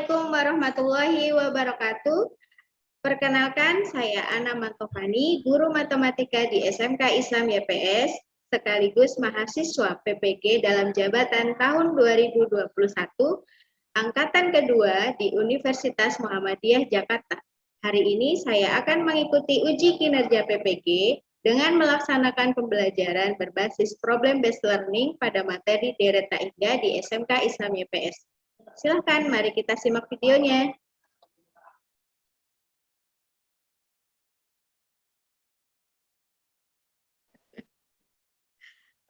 Assalamualaikum warahmatullahi wabarakatuh. Perkenalkan, saya Ana Mantofani, guru matematika di SMK Islam YPS, sekaligus mahasiswa PPG dalam jabatan tahun 2021, angkatan kedua di Universitas Muhammadiyah Jakarta. Hari ini saya akan mengikuti uji kinerja PPG dengan melaksanakan pembelajaran berbasis problem based learning pada materi deret tak hingga di SMK Islam YPS. Silahkan, mari kita simak videonya.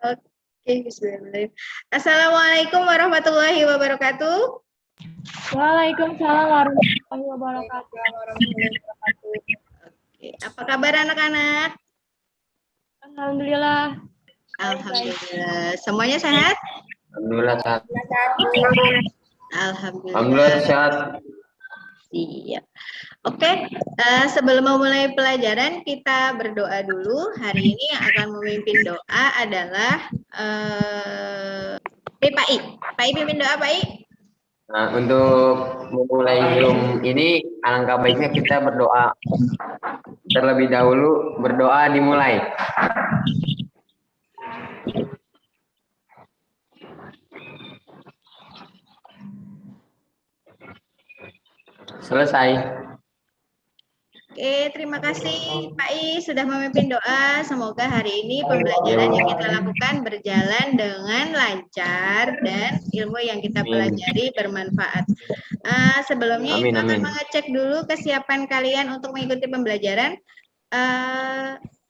Oke, bismillahirrahmanirrahim. Assalamualaikum warahmatullahi wabarakatuh. Waalaikumsalam warahmatullahi wabarakatuh. Oke, apa kabar anak-anak? Alhamdulillah. Alhamdulillah. Semuanya sehat? Alhamdulillah sehat. Alhamdulillah sehat. Siap. Oke, sebelum memulai pelajaran kita berdoa dulu. Hari ini yang akan memimpin doa adalah Pak I. Pak I pimpin doa, Pak I. Nah, untuk memulai Zoom ini alangkah baiknya kita berdoa terlebih dahulu. Berdoa dimulai. Selesai. Oke, terima kasih Pak I sudah memimpin doa. Semoga hari ini pembelajaran yang kita lakukan berjalan dengan lancar dan ilmu yang kita pelajari bermanfaat. Sebelumnya Amin, Ibu akan amin. mengecek dulu kesiapan kalian untuk mengikuti pembelajaran.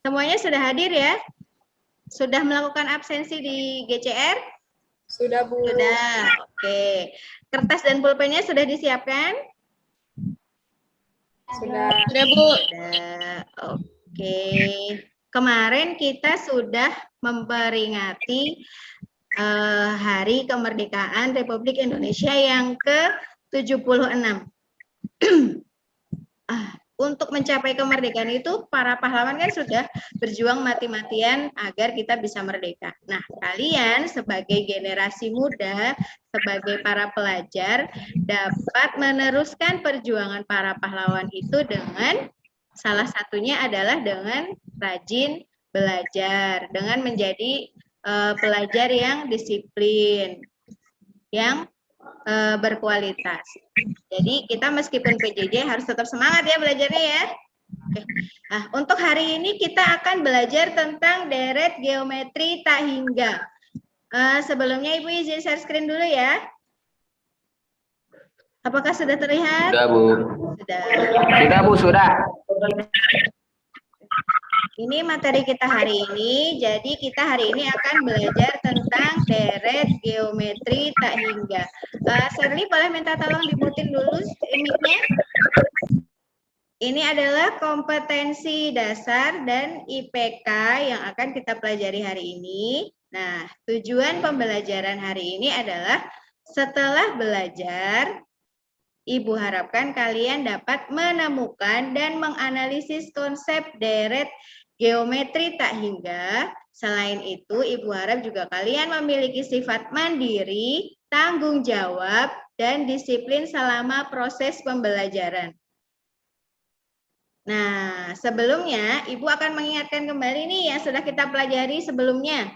Semuanya sudah hadir ya? Sudah melakukan absensi di GCR? Sudah, Bu. Sudah, oke. Kertas dan pulpennya sudah disiapkan? Sudah, Bu. Sudah, oke. Kemarin kita sudah memperingati Hari Kemerdekaan Republik Indonesia yang ke-76. Untuk mencapai kemerdekaan itu, para pahlawan kan sudah berjuang mati-matian agar kita bisa merdeka. Nah, kalian sebagai generasi muda, sebagai para pelajar, dapat meneruskan perjuangan para pahlawan itu dengan salah satunya adalah dengan rajin belajar, dengan menjadi pelajar yang disiplin, yang berkualitas. Jadi kita meskipun PJJ harus tetap semangat ya belajarnya ya. Oke. Nah, untuk hari ini kita akan belajar tentang deret geometri tak hingga. Sebelumnya Ibu izin share screen dulu ya. Apakah sudah terlihat? Sudah, Bu. Sudah. Sudah, Bu, sudah. Ini materi kita hari ini, jadi kita hari ini akan belajar tentang deret geometri tak hingga. Shirley boleh minta tolong dimutin dulu mic-nya. Ini adalah kompetensi dasar dan IPK yang akan kita pelajari hari ini. Nah, tujuan pembelajaran hari ini adalah setelah belajar, Ibu harapkan kalian dapat menemukan dan menganalisis konsep deret geometri tak hingga. Selain itu, Ibu harap juga kalian memiliki sifat mandiri, tanggung jawab, dan disiplin selama proses pembelajaran. Nah, sebelumnya Ibu akan mengingatkan kembali nih yang sudah kita pelajari sebelumnya.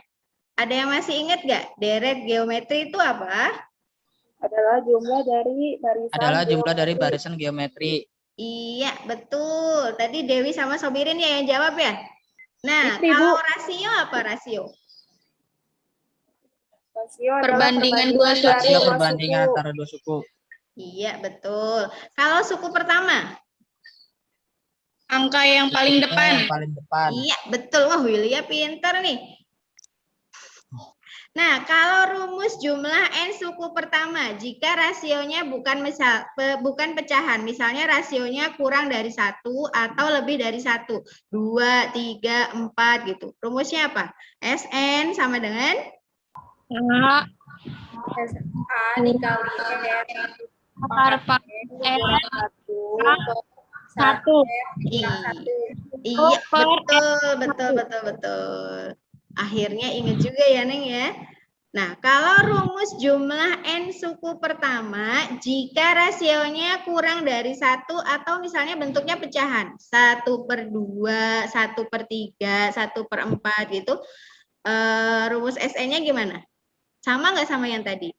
Ada yang masih ingat nggak? Deret geometri itu apa? Adalah jumlah dari barisan Geometri. Iya, betul. Tadi Dewi sama Sobirin ya yang jawab ya? Nah, Itu, kalau Bu. rasio apa rasio? Rasio Perbandingan dua suku. Rasio Perbandingan antara dua suku. Iya, betul. Kalau suku pertama? Angka yang paling depan. Paling depan. Iya, betul. Wah, Willia pinter nih. Nah, kalau rumus jumlah N suku pertama, jika rasionya bukan pecahan, misalnya rasionya kurang dari 1 atau lebih dari 1, 2, 3, 4 gitu. Rumusnya apa? Sn sama dengan? A dikali akar satu. Iya, betul. Akhirnya ingat juga ya, Neng ya. Nah, kalau rumus jumlah N suku pertama, jika rasionya kurang dari 1 atau misalnya bentuknya pecahan, 1/2, 1/3, 1/4 gitu, rumus SN-nya gimana? Sama nggak sama yang tadi?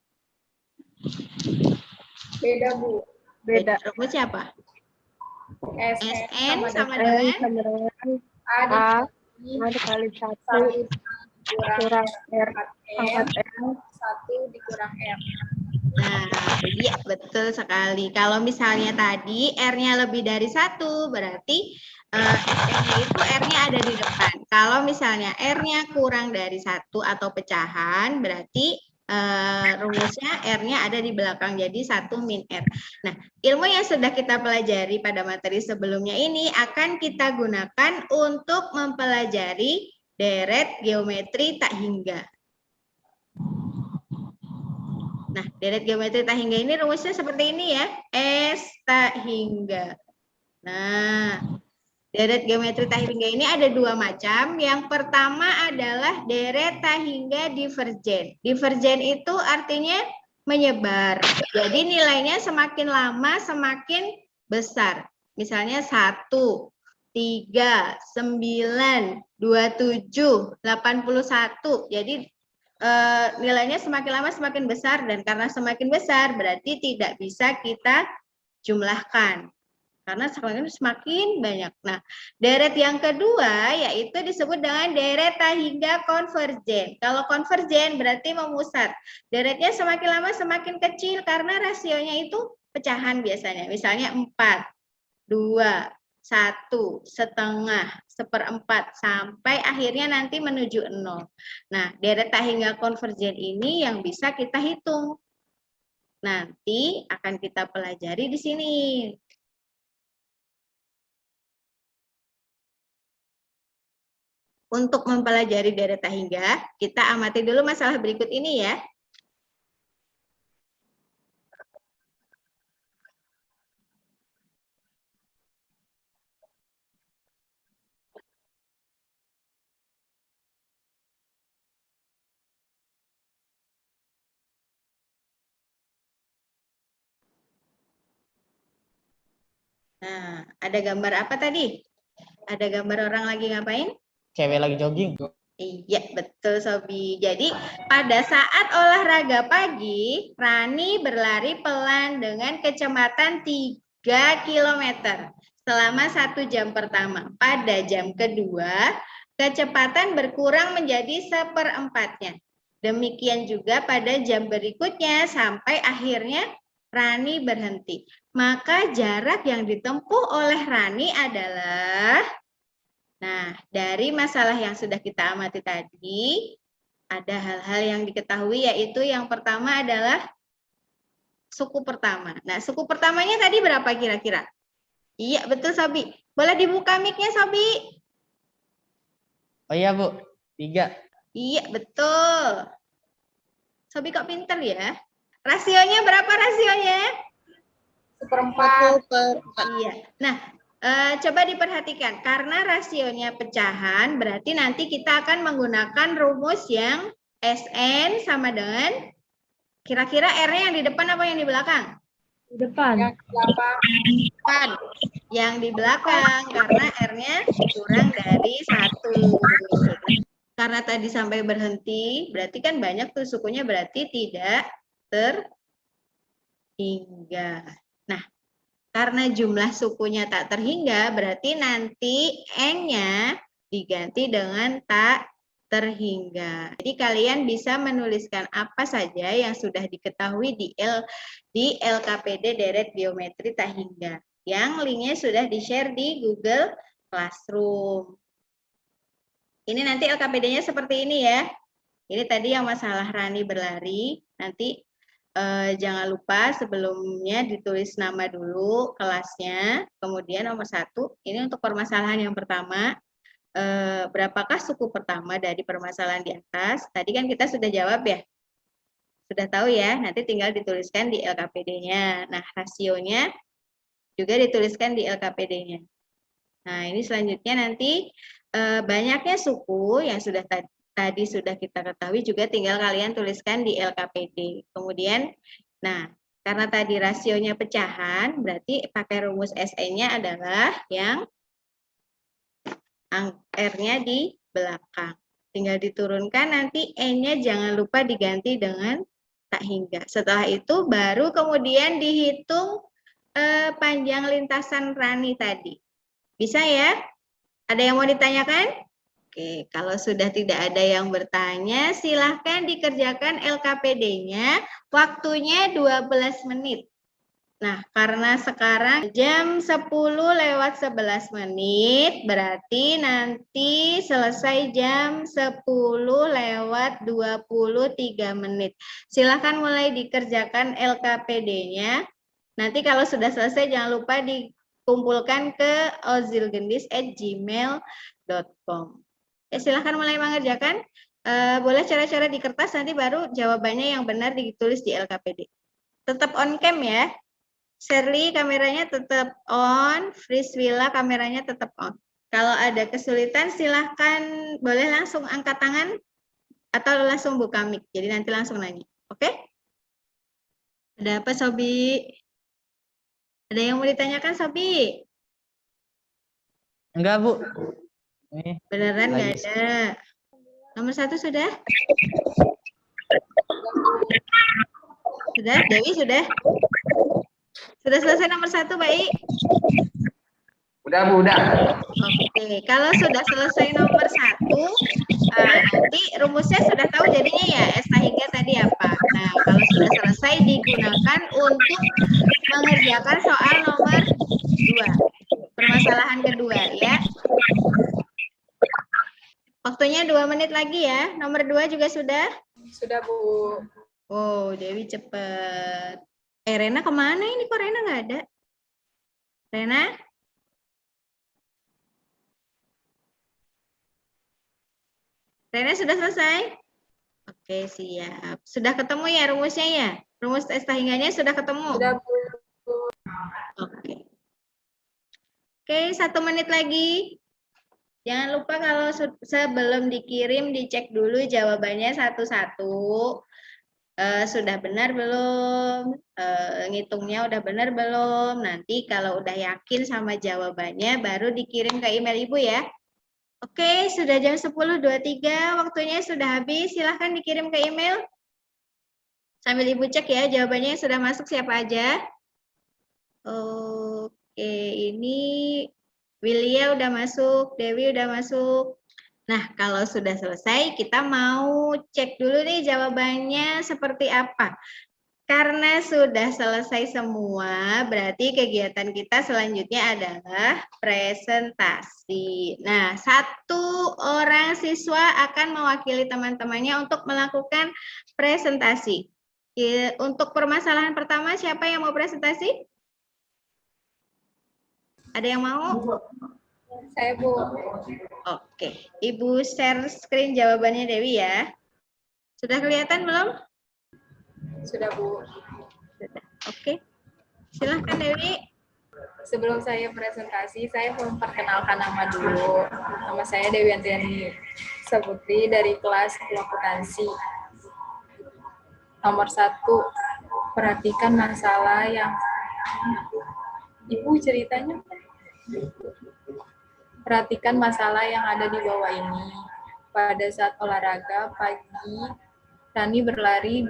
Beda, Bu. Beda. Rumusnya apa? SN sama dengan A dikali 1 kurang R pangkat M 1 dikurang M. Nah, iya betul sekali. Kalau misalnya tadi R-nya lebih dari 1, berarti SN-nya itu R-nya ada di depan. Kalau misalnya R-nya kurang dari 1 atau pecahan, berarti rumusnya R-nya ada di belakang, jadi 1 min R. Nah, ilmu yang sudah kita pelajari pada materi sebelumnya ini akan kita gunakan untuk mempelajari deret geometri tak hingga. Nah, deret geometri tak hingga ini rumusnya seperti ini ya, S tak hingga. Nah, deret geometri tak hingga ini ada dua macam. Yang pertama adalah deret tak hingga divergen. Divergen itu artinya menyebar. Jadi nilainya semakin lama semakin besar. Misalnya 1, 3, 9, 27, 81. Jadi nilainya semakin lama semakin besar, dan karena semakin besar berarti tidak bisa kita jumlahkan karena semakin banyak. Nah, deret yang kedua yaitu disebut dengan deret tak hingga konvergen. Kalau konvergen berarti memusat. Deretnya semakin lama semakin kecil karena rasionya itu pecahan biasanya. Misalnya 4, 2, 1, setengah, 1/4, sampai akhirnya nanti menuju 0. Nah, deret tak hingga konvergen ini yang bisa kita hitung. Nanti akan kita pelajari di sini. Untuk mempelajari deret tak hingga, kita amati dulu masalah berikut ini ya. Nah, ada gambar apa tadi? Ada gambar orang lagi ngapain? Cewek lagi jogging. Iya, betul Sobi. Jadi, pada saat olahraga pagi, Rani berlari pelan dengan kecepatan 3 km selama 1 jam pertama. Pada jam kedua, kecepatan berkurang menjadi 1/4-nya. Demikian juga pada jam berikutnya sampai akhirnya Rani berhenti. Maka jarak yang ditempuh oleh Rani adalah, nah, dari masalah yang sudah kita amati tadi, ada hal-hal yang diketahui, yaitu yang pertama adalah suku pertama. Nah, suku pertamanya tadi berapa kira-kira? Iya, betul Sobi. Boleh dibuka mic-nya Sobi? Oh iya, Bu. 3. Iya, betul. Sobi kok pinter ya? Rasionya berapa rasionya? 1/4. Iya. Nah, coba diperhatikan. Karena rasionya pecahan, berarti nanti kita akan menggunakan rumus yang SN sama dengan, kira-kira R-nya yang di depan apa yang di belakang? Di depan. Depan. Yang di belakang, karena R-nya kurang dari 1. Karena tadi sampai berhenti, berarti kan banyak tuh sukunya, berarti tidak terhingga. Nah, karena jumlah sukunya tak terhingga, berarti nanti N-nya diganti dengan tak terhingga. Jadi kalian bisa menuliskan apa saja yang sudah diketahui di LKPD deret geometri tak hingga. Yang linknya sudah di-share di Google Classroom. Ini nanti LKPD-nya seperti ini ya. Ini tadi yang masalah Rani berlari. Nanti jangan lupa sebelumnya ditulis nama dulu, kelasnya, kemudian nomor 1. Ini untuk permasalahan yang pertama. Berapakah suku pertama dari permasalahan di atas? Tadi kan kita sudah jawab ya. Sudah tahu ya, nanti tinggal dituliskan di LKPD-nya. Nah, rasionya juga dituliskan di LKPD-nya. Nah, ini selanjutnya nanti banyaknya suku yang sudah tadi sudah kita ketahui juga tinggal kalian tuliskan di LKPD. Kemudian, nah karena tadi rasionya pecahan, berarti pakai rumus SE-nya adalah yang R-nya di belakang. Tinggal diturunkan, nanti E-nya jangan lupa diganti dengan tak hingga. Setelah itu baru kemudian dihitung panjang lintasan rani tadi. Bisa ya? Ada yang mau ditanyakan? Oke, kalau sudah tidak ada yang bertanya, silahkan dikerjakan LKPD-nya. Waktunya 12 menit. Nah, karena sekarang jam 10:11 menit, berarti nanti selesai jam 10:23 menit. Silahkan mulai dikerjakan LKPD-nya. Nanti kalau sudah selesai, jangan lupa dikumpulkan ke ozilgendis@gmail.com. Silahkan mulai mengerjakan. Boleh cara-cara di kertas, nanti baru jawabannya yang benar ditulis di LKPD. Tetap on cam ya. Shirley kameranya tetap on, Friswilla kameranya tetap on. Kalau ada kesulitan silahkan boleh langsung angkat tangan atau langsung buka mic. Jadi nanti langsung nanya. Oke? Ada apa Sobi? Ada yang mau ditanyakan Sobi? Enggak, Bu. Ini Beneran nggak lagi. ada. Nomor 1 sudah? Sudah? Dewi sudah? Sudah selesai nomor 1, baik? Udah Bu, udah. Oke, kalau sudah selesai nomor 1, nanti rumusnya sudah tahu jadinya ya, S hingga tadi apa. Nah, kalau sudah selesai digunakan untuk mengerjakan soal nomor 2. Permasalahan kedua ya. Waktunya 2 menit lagi ya. Nomor 2 juga sudah? Sudah, Bu. Oh, Dewi cepet. Rena kemana ini? Kok Rena nggak ada? Rena? Rena sudah selesai? Oke, siap. Sudah ketemu ya rumusnya ya? Rumus S hingganya sudah ketemu? Sudah, Bu. Oke. Oke, 1 menit lagi. Jangan lupa kalau sebelum dikirim dicek dulu jawabannya satu-satu. Sudah benar belum? Ngitungnya udah benar belum? Nanti kalau udah yakin sama jawabannya baru dikirim ke email Ibu ya. Oke, sudah jam 10:23, waktunya sudah habis. Silahkan dikirim ke email. Sambil Ibu cek ya jawabannya sudah masuk siapa aja. Oke, ini Willia udah masuk, Dewi udah masuk. Nah, kalau sudah selesai, kita mau cek dulu nih jawabannya seperti apa. Karena sudah selesai semua, berarti kegiatan kita selanjutnya adalah presentasi. Nah, 1 orang siswa akan mewakili teman-temannya untuk melakukan presentasi. Untuk permasalahan pertama, siapa yang mau presentasi? Ada yang mau? Saya, Bu. Oke, Ibu share screen jawabannya Dewi ya. Sudah kelihatan belum? Sudah, Bu. Sudah. Oke. Silahkan Dewi. Sebelum saya presentasi, saya memperkenalkan nama dulu. Nama saya Dewi Andriani Saputri dari kelas akuntansi. Nomor 1, perhatikan masalah yang Ibu ceritanya. Perhatikan masalah yang ada di bawah ini. Pada saat olahraga pagi, Rani berlari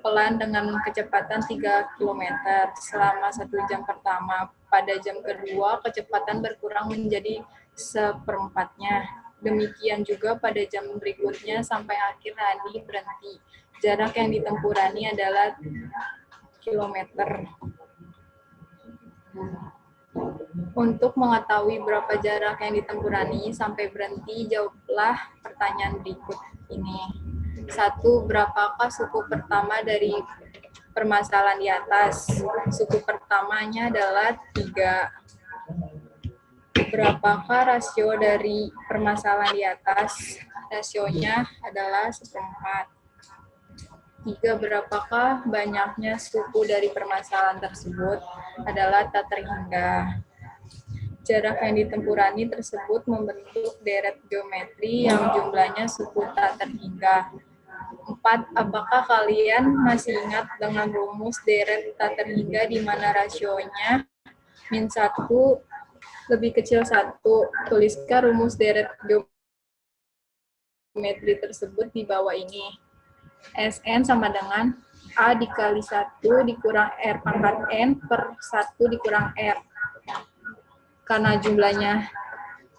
pelan dengan kecepatan 3 km selama 1 jam pertama. Pada jam kedua, kecepatan berkurang menjadi 1/4-nya. Demikian juga pada jam berikutnya sampai akhir Rani berhenti. Jarak yang ditempuh Rani adalah kilometer. Untuk mengetahui berapa jarak yang ditempuh Rani sampai berhenti, jawablah pertanyaan berikut ini. 1. Berapakah suku pertama dari permasalahan di atas? Suku pertamanya adalah 3. Berapakah rasio dari permasalahan di atas? Rasionya adalah 1/4. 3. Berapakah banyaknya suku dari permasalahan tersebut? Adalah tak terhingga. Jarak yang ditempurani tersebut membentuk deret geometri yang jumlahnya suku tak terhingga. 4. Apakah kalian masih ingat dengan rumus deret tak terhingga di mana rasionya min 1 lebih kecil 1? Tuliskan rumus deret geometri tersebut di bawah ini. Sn sama dengan A dikali 1 dikurang R pangkat N per 1 dikurang R. Karena jumlahnya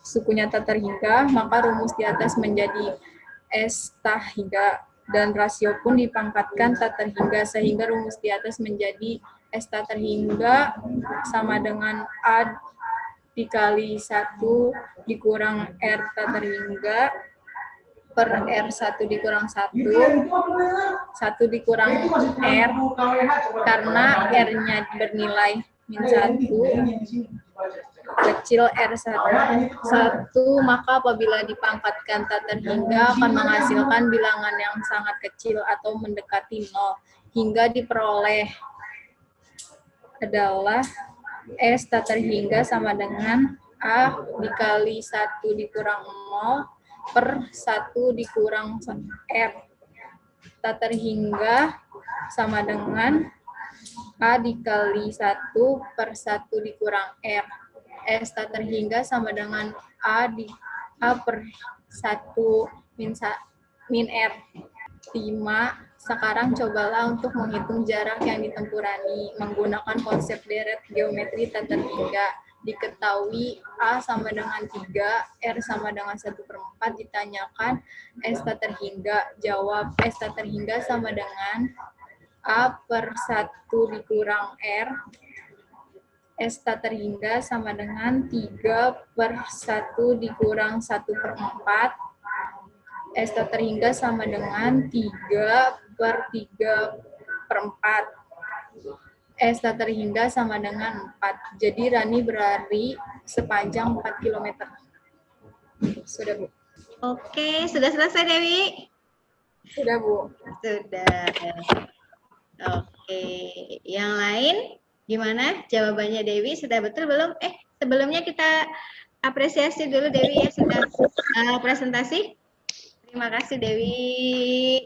sukunya tak terhingga, maka rumus di atas menjadi S tak hingga, dan rasio pun dipangkatkan tak terhingga, sehingga rumus di atas menjadi S tak terhingga sama dengan A dikali 1 dikurang R tak terhingga per R1 dikurang 1, 1 dikurang R, karena R-nya bernilai min 1, kecil R1, maka apabila dipangkatkan tak terhingga akan menghasilkan bilangan yang sangat kecil atau mendekati 0, hingga diperoleh adalah S tak terhingga sama dengan A dikali 1 dikurang 0 per 1 dikurang R. Tak terhingga sama dengan A dikali 1 per 1 dikurang R. S tak terhingga sama dengan A per 1 min R. 5. Sekarang cobalah untuk menghitung jarak yang ditempurani menggunakan konsep deret geometri tak terhingga. Diketahui A sama dengan 3, R sama dengan 1/4, ditanyakan S tak terhingga. Jawab, S tak terhingga sama dengan A per 1 dikurang R. S tak terhingga sama dengan 3 per 1 dikurang 1/4. S tak terhingga sama dengan 3 per 3/4. S tak terhingga sama dengan 4. Jadi Rani berlari sepanjang 4 km. Sudah, Bu. Oke, sudah selesai Dewi? Sudah, Bu. Sudah. Oke, yang lain gimana jawabannya Dewi? Sudah betul belum? Sebelumnya kita apresiasi dulu Dewi ya sudah presentasi. Terima kasih Dewi.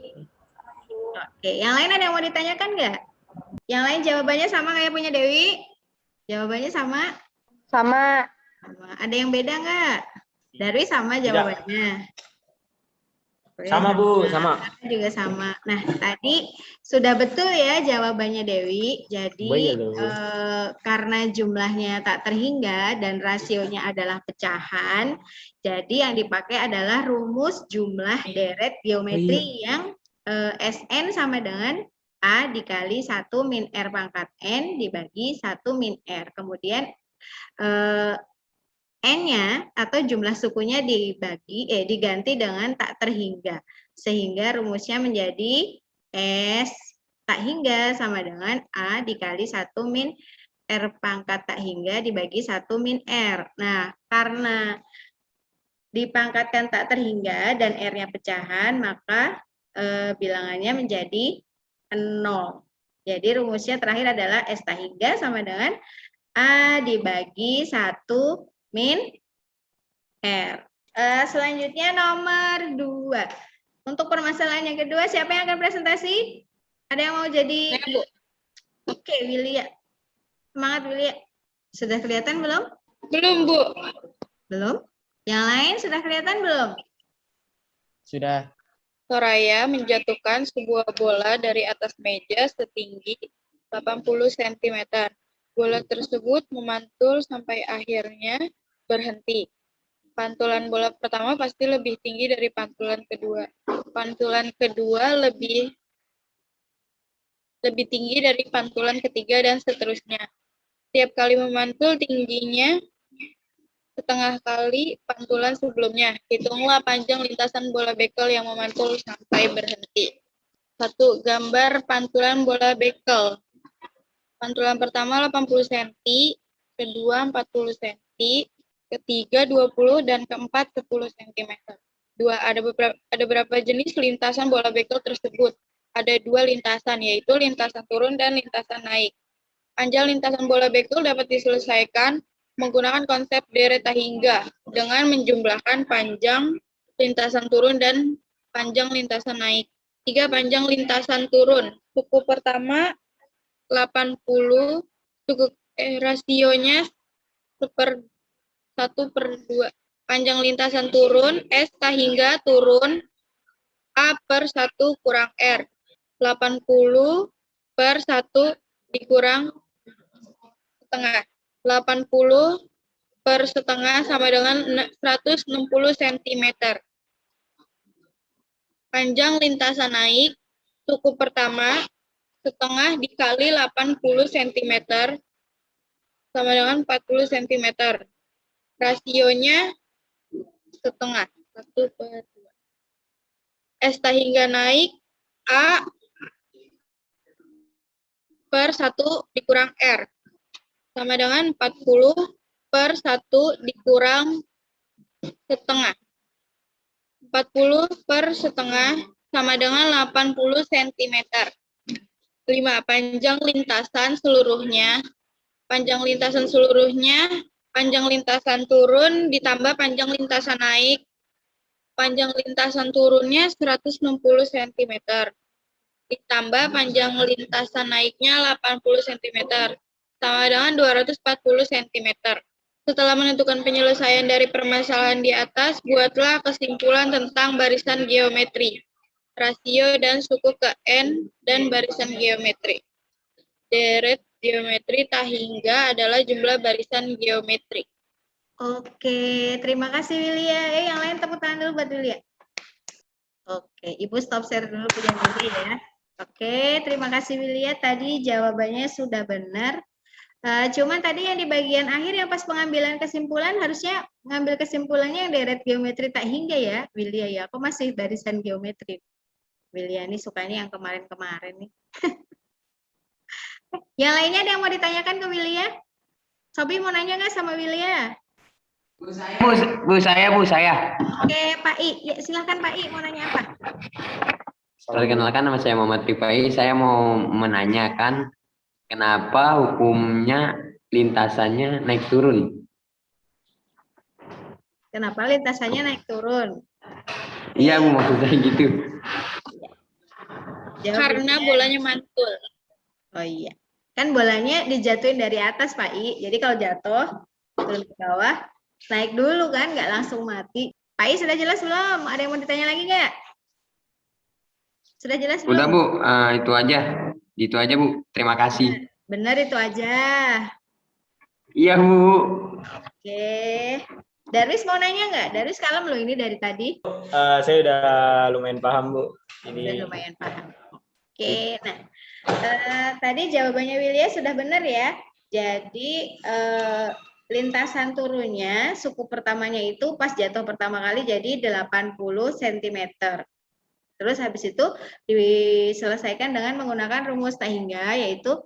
Oke, yang lain ada yang mau ditanyakan nggak? Yang lain jawabannya sama kayak punya Dewi? Jawabannya sama? Sama. Ada yang beda nggak? Darwi sama jawabannya? Sama Bu, sama. Juga sama. Nah, tadi sudah betul ya jawabannya Dewi. Jadi, karena jumlahnya tak terhingga dan rasionya adalah pecahan, jadi yang dipakai adalah rumus jumlah deret geometri yang Sn sama dengan A dikali 1 min R pangkat N dibagi 1 min R. Kemudian N-nya atau jumlah sukunya diganti dengan tak terhingga. Sehingga rumusnya menjadi S tak hingga sama dengan A dikali 1 min R pangkat tak hingga dibagi 1 min R. Nah, karena dipangkatkan tak terhingga dan R-nya pecahan, maka bilangannya menjadi 0. Jadi rumusnya terakhir adalah S tak hingga sama dengan A dibagi 1 min R. Selanjutnya nomor 2. Untuk permasalahan yang kedua, siapa yang akan presentasi? Ada yang mau jadi? Oke, Willy. Semangat Willy. Sudah kelihatan belum? Belum, Bu. Belum? Yang lain sudah kelihatan belum? Sudah. Soraya menjatuhkan sebuah bola dari atas meja setinggi 80 cm. Bola tersebut memantul sampai akhirnya berhenti. Pantulan bola pertama pasti lebih tinggi dari pantulan kedua. Pantulan kedua lebih tinggi dari pantulan ketiga dan seterusnya. Setiap kali memantul tingginya setengah kali pantulan sebelumnya. Hitunglah panjang lintasan bola bekel yang memantul sampai berhenti. 1. Gambar pantulan bola bekel. Pantulan pertama 80 cm, kedua 40 cm, ketiga 20 dan keempat 10 cm. 2. Ada berapa jenis lintasan bola bekel tersebut? Ada 2 lintasan, yaitu lintasan turun dan lintasan naik. Panjang lintasan bola bekel dapat diselesaikan menggunakan konsep deret tak hingga dengan menjumlahkan panjang lintasan turun dan panjang lintasan naik. 3. Panjang lintasan turun. Suku pertama 80, rasionya 1/2. Panjang lintasan turun, S tak hingga turun A/1 kurang R. 80/1 dikurang setengah. 80/1 sama dengan 160 cm. Panjang lintasan naik, suku pertama setengah dikali 80 cm sama dengan 40 cm. Rasionya setengah. 1/2. S tak hingga naik, A/1 dikurang R. Sama dengan 40/1 dikurang setengah. 40/1 sama dengan 80 cm. 5. Panjang lintasan seluruhnya. Panjang lintasan seluruhnya, panjang lintasan turun ditambah panjang lintasan naik. Panjang lintasan turunnya 160 cm. Ditambah panjang lintasan naiknya 80 cm. Sama dengan 240 cm. Setelah menentukan penyelesaian dari permasalahan di atas, buatlah kesimpulan tentang barisan geometri, rasio dan suku ke N, dan barisan geometri. Deret geometri tak hingga adalah jumlah barisan geometri. Oke, terima kasih Willia. Yang lain tepuk tangan dulu buat Willia. Oke, Ibu stop share dulu punya Willy ya. Oke, terima kasih Willia. Tadi jawabannya sudah benar. Cuman tadi yang di bagian akhir yang pas pengambilan kesimpulan harusnya ngambil kesimpulannya yang deret geometri tak hingga ya, Willia ya. Aku masih barisan geometri. Willia ini sukanya yang kemarin-kemarin nih. Yang lainnya ada yang mau ditanyakan ke Willia? Sobi mau nanya nggak sama Willia? Bu, saya. Oke, Pak I. Ya, silakan Pak I, mau nanya apa? Perkenalkan, nama saya Muhammad Rifai. Saya mau menanyakan kenapa hukumnya lintasannya naik turun? Kenapa lintasannya naik turun? Iya, Bu, maksud saya gitu. Karena bolanya mantul. Oh iya. Kan bolanya dijatuhin dari atas, Pak I. Jadi kalau jatuh, turun ke bawah, naik dulu kan, nggak langsung mati. Pak I, sudah jelas belum? Ada yang mau ditanya lagi nggak? Sudah jelas belum? Udah, Bu. Itu aja. Itu aja, Bu. Terima kasih. Benar itu aja. Iya, Bu. Oke. Darwis mau nanya nggak? Darwis kalem loh ini dari tadi. Saya udah lumayan paham, Bu. Udah lumayan paham. Oke, nah tadi jawabannya Willia sudah benar ya. Jadi lintasan turunnya suku pertamanya itu pas jatuh pertama kali jadi 80 cm. Terus habis itu diselesaikan dengan menggunakan rumus tak hingga, yaitu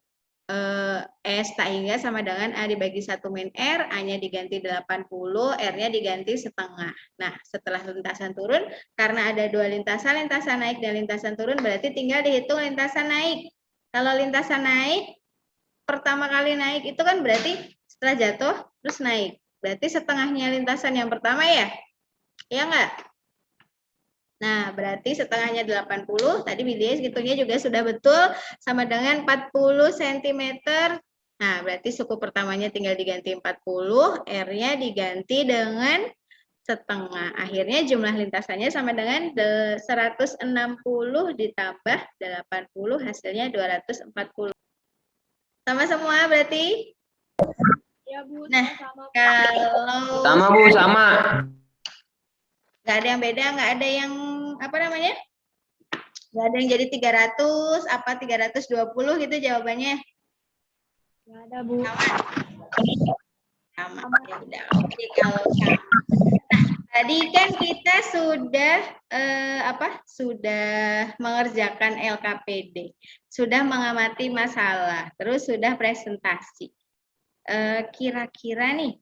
S tak hingga sama dengan A dibagi 1 min R, A-nya diganti 80, R-nya diganti setengah. Nah, setelah lintasan turun, karena ada dua lintasan naik dan lintasan turun, berarti tinggal dihitung lintasan naik. Kalau lintasan naik, pertama kali naik itu kan berarti setelah jatuh, terus naik. Berarti setengahnya lintasan yang pertama ya? Ya enggak? Nah, berarti setengahnya 80, tadi Willy hitungnya juga sudah betul, sama dengan 40 cm. Nah, berarti suku pertamanya tinggal diganti 40, R-nya diganti dengan setengah. Akhirnya jumlah lintasannya sama dengan 160 ditambah 80, hasilnya 240. Sama semua berarti? Ya, Bu. Nah, kalau... Sama, Bu, sama. Nggak ada yang beda, nggak ada yang apa namanya? Nggak ada yang jadi 300, apa 320 gitu jawabannya? Nggak ada, Bu. Sama. Ya udah. Oke, kalau sama. Nah, tadi kan kita sudah sudah mengerjakan LKPD, sudah mengamati masalah, terus sudah presentasi. Kira-kira nih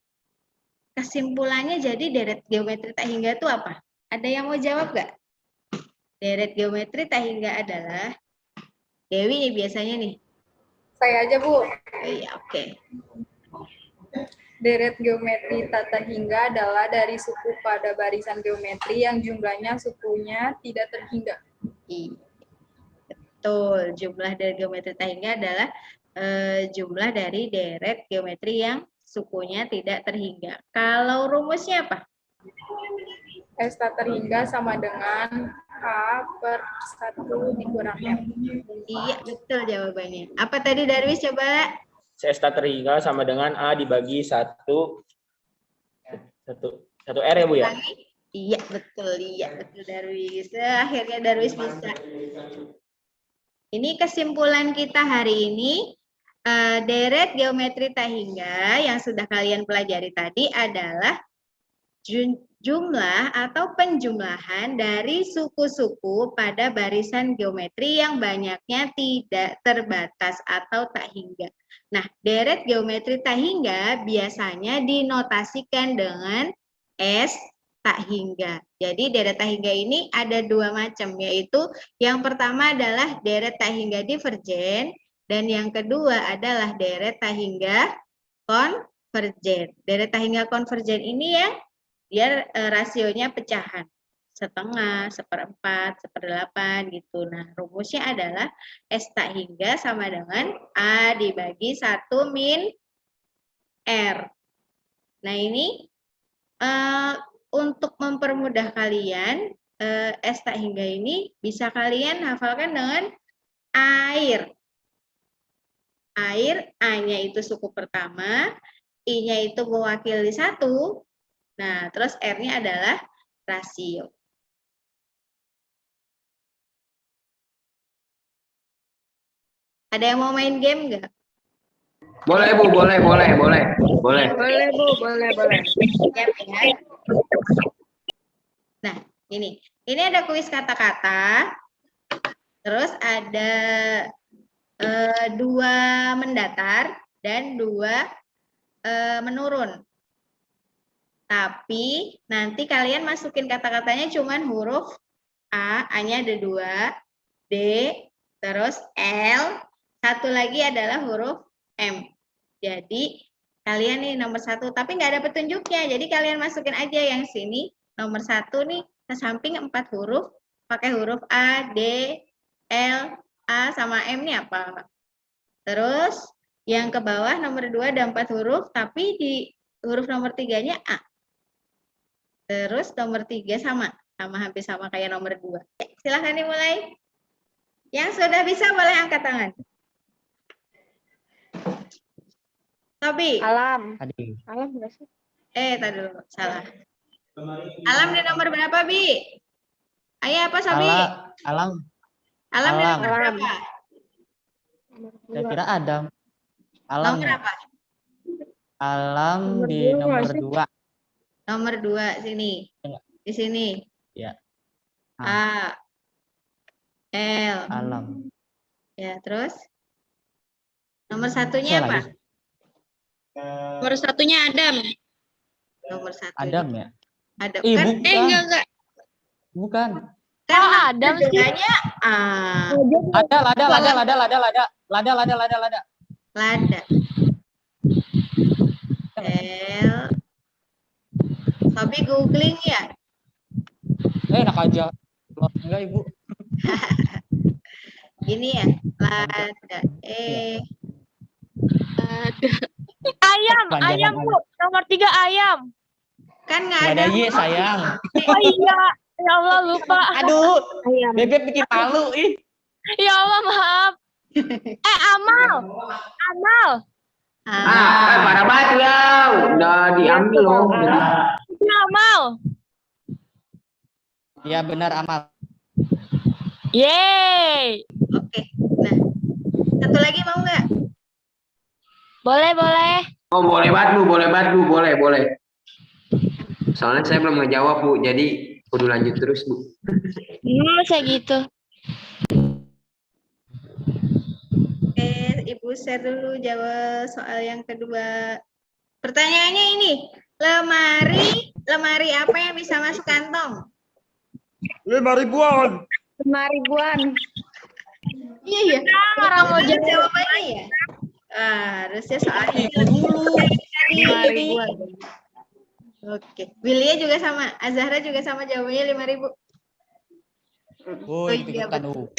kesimpulannya jadi deret geometri tak hingga itu apa? Ada yang mau jawab nggak? Deret geometri tak hingga adalah Dewi nih biasanya nih. Saya aja, Bu. Iya, oke. Deret geometri tata hingga adalah dari suku pada barisan geometri yang jumlahnya sukunya tidak terhingga. Iya. Betul, jumlah dari geometri tak hingga adalah jumlah dari deret geometri yang sukunya tidak terhingga. Kalau rumusnya apa? S tak terhingga sama dengan A per 1 dikurang M. Iya, betul jawabannya. Apa tadi Darwis coba? Sesta terhingga sama dengan A dibagi satu R ya Bu ya? Iya, betul Darwis. Akhirnya Darwis bisa. Ini kesimpulan kita hari ini. Deret geometri tak hingga yang sudah kalian pelajari tadi adalah jumlah atau penjumlahan dari suku-suku pada barisan geometri yang banyaknya tidak terbatas atau tak hingga. Nah, deret geometri tak hingga biasanya dinotasikan dengan S tak hingga. Jadi deret tak hingga ini ada dua macam, yaitu yang pertama adalah deret tak hingga divergen, dan yang kedua adalah deret tak hingga konvergen. Deret tak hingga konvergen ini ya, dia rasionya pecahan. Setengah, seperempat, seperdelapan gitu. Nah, rumusnya adalah S tak hingga sama dengan A dibagi 1 min R. Nah, ini untuk mempermudah kalian, S tak hingga ini bisa kalian hafalkan dengan air. Air, A-nya itu suku pertama, I-nya itu mewakili 1, nah terus R-nya adalah rasio. Ada yang mau main game nggak? Boleh Bu, boleh. Boleh Bu, boleh. Ya. Nah, ini ada kuis kata-kata, terus ada 2 mendatar dan 2 menurun. Tapi nanti kalian masukin kata-katanya cuman huruf A, A-nya ada 2, D, terus L, satu lagi adalah huruf M. Jadi kalian nih nomor 1, tapi nggak ada petunjuknya. Jadi kalian masukin aja yang sini, nomor 1 nih ke samping 4 huruf, pakai huruf A, D, L, A sama M nih apa? Terus yang ke bawah nomor 2 ada 4 huruf, tapi di huruf nomor 3-nya A. Terus nomor 3 hampir sama kayak nomor 2. Silahkan dimulai. Yang sudah bisa boleh angkat tangan. Tobi. Alam. Tadi. Alam enggak sih? Tadi dulu, salah. Alam di nomor berapa, Bi? Ayo apa, Sobi? Alam. Alam di nomor Alam. berapa? Saya kira Adam. Alam. Nomor apa? Alam Nomor di dua, nomor sih. 2. Nomor 2 sini. Ya. Di sini. Ya. A. L. Alam. Ya, terus? Nomor satunya Saya apa? lagi. Nomor satunya Adam. Nomor 1. Adam ya? Adam. Ih, Kan bukan. Enggak. Bukan. kan Adam sih. bedanya A. Lada. Lada. L. Tapi googling ya. Enak aja. Enggak, Ibu. Ini ya. Lada. Ayam, Panjangan ayam Bu. Nomor 3 ayam. Kan nggak Nggak ada. ada Y, sayang. Oh iya. Ya Allah lupa. Aduh, Ayam. Bebek bikin malu, ih. Ya Allah maaf. Amal. Parah banget ya. Udah diambil loh. Amal. Ya benar, Amal. Yeay. Oke. Nah, satu lagi mau nggak? Boleh. Oh, boleh banget Bu, boleh. Soalnya saya belum ngejawab Bu, jadi kudu lanjut terus Bu. Masa gitu. Oke, Ibu share dulu jawab soal yang kedua. Pertanyaannya ini, lemari apa yang bisa masuk kantong? 5.000-an. Iya. Orang mau Benar jawabannya ya? Harusnya soalnya Dulu. 5.000. Oke. Willia juga sama. Azahra juga sama jawabannya 5.000. Woi, iya, ikutan. betul.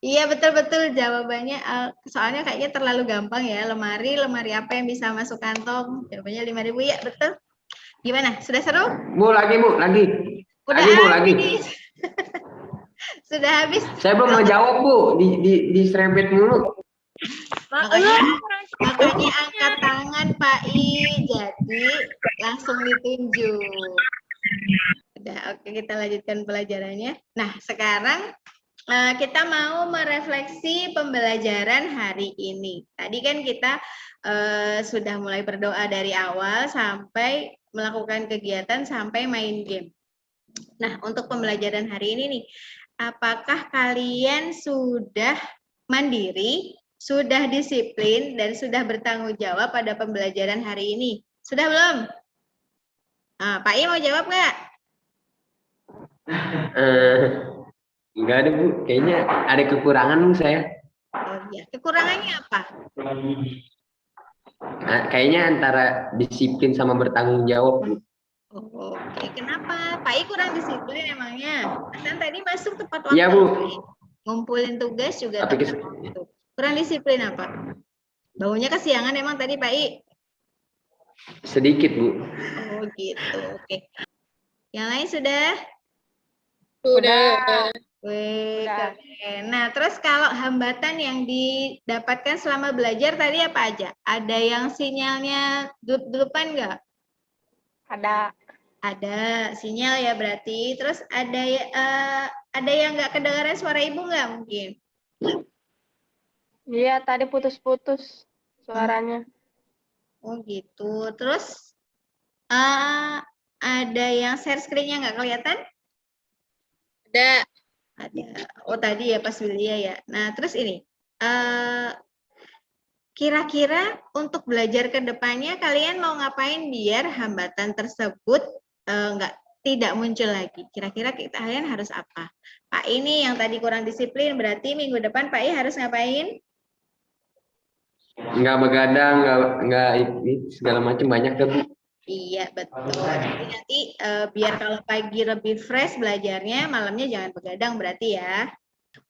Iya, betul-betul jawabannya. Soalnya kayaknya terlalu gampang ya. Lemari apa yang bisa masuk kantong? Jawabannya 5.000. Ya, betul. Gimana? Sudah seru? Bu, lagi. Udah Lagi. habis. Sudah habis. Saya belum ngejawab, Bu. Diserempet mulu. Makanya angkat tangan Pak I. Jadi langsung ditunjuk. Udah, oke, kita lanjutkan pelajarannya. Nah, sekarang kita mau merefleksi pembelajaran hari ini. Tadi kan kita sudah mulai berdoa dari awal sampai melakukan kegiatan sampai main game. Nah, untuk pembelajaran hari ini nih, apakah kalian sudah mandiri, sudah disiplin, dan sudah bertanggung jawab pada pembelajaran hari ini? Sudah belum? Pak I mau jawab nggak? Enggak ada, Bu. Kayaknya ada kekurangan, Bu, saya. Oh iya, kekurangannya apa? Kayaknya antara disiplin sama bertanggung jawab, Bu. Oh, oke, kenapa? Pak I kurang disiplin emangnya? Kan tadi masuk tepat waktu. Iya, Bu. Ngumpulin tugas juga Tapi tepat waktu. Kurang disiplin apa? Bangunnya kesiangan emang tadi Pak I? Sedikit, Bu. Oh gitu, oke. Yang lain sudah? Sudah. Wih, keren. Nah, terus kalau hambatan yang didapatkan selama belajar tadi apa aja? Ada yang sinyalnya depan nggak? Ada sinyal ya berarti. Terus ada yang nggak kedengaran suara ibu nggak mungkin? Iya, tadi putus-putus suaranya. Oh gitu. Terus ada yang share screen-nya nggak kelihatan? Ada. Oh tadi ya pas Willia ya. Nah terus ini, kira-kira untuk belajar ke depannya kalian mau ngapain biar hambatan tersebut tidak muncul lagi? Kira-kira kalian harus apa? Pak ini yang tadi kurang disiplin, berarti minggu depan Pak I harus ngapain? Nggak begadang, nggak segala macam banyak tuh, Bu. Iya betul. Jadi nanti biar kalau pagi lebih fresh belajarnya, malamnya jangan begadang berarti ya.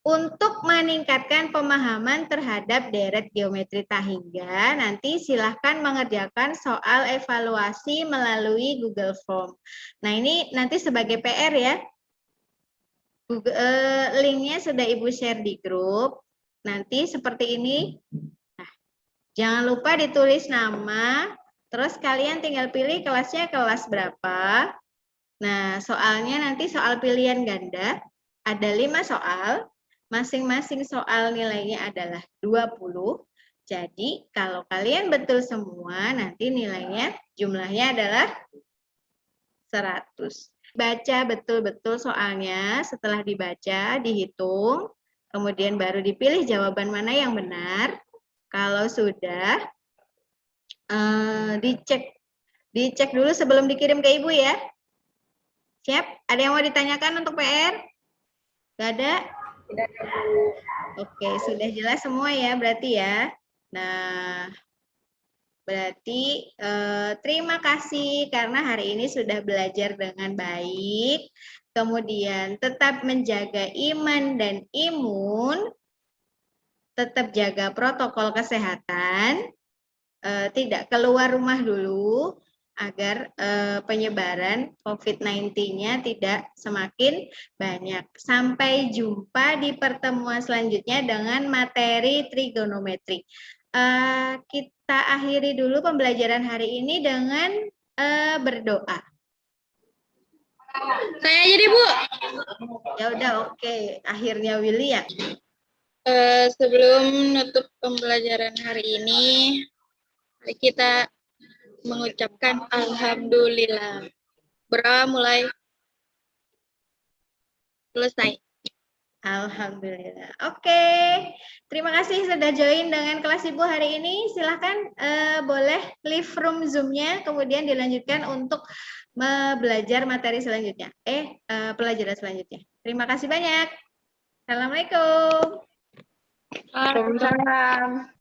Untuk meningkatkan pemahaman terhadap deret geometri tak hingga, nanti silahkan mengerjakan soal evaluasi melalui Google Form. Nah ini nanti sebagai PR ya. Linknya sudah Ibu share di grup. Nanti seperti ini. Nah, jangan lupa ditulis nama. Terus kalian tinggal pilih kelasnya kelas berapa. Nah, soalnya nanti soal pilihan ganda. Ada 5 soal. Masing-masing soal nilainya adalah 20. Jadi, kalau kalian betul semua, nanti nilainya jumlahnya adalah 100. Baca betul-betul soalnya. Setelah dibaca, dihitung. Kemudian baru dipilih jawaban mana yang benar. Kalau sudah, dicek dulu sebelum dikirim ke Ibu ya. Siap? Ada yang mau ditanyakan untuk PR? Gak ada? Tidak ada, Bu. Oke, sudah jelas semua ya berarti ya. Nah, berarti terima kasih karena hari ini sudah belajar dengan baik. Kemudian tetap menjaga iman dan imun. Tetap jaga protokol kesehatan. Tidak keluar rumah dulu agar penyebaran COVID-19-nya tidak semakin banyak. Sampai jumpa di pertemuan selanjutnya dengan materi trigonometri. Kita akhiri dulu pembelajaran hari ini dengan berdoa. Saya jadi Bu. Ya udah oke. Akhirnya Willy ya. Sebelum menutup pembelajaran hari ini, mari kita mengucapkan Alhamdulillah. Berdoa mulai. Selesai. Alhamdulillah. Oke. Terima kasih sudah join dengan kelas Ibu hari ini. Silahkan boleh leave room Zoom-nya, kemudian dilanjutkan untuk belajar materi selanjutnya. Pelajaran selanjutnya. Terima kasih banyak. Assalamualaikum. Waalaikumsalam.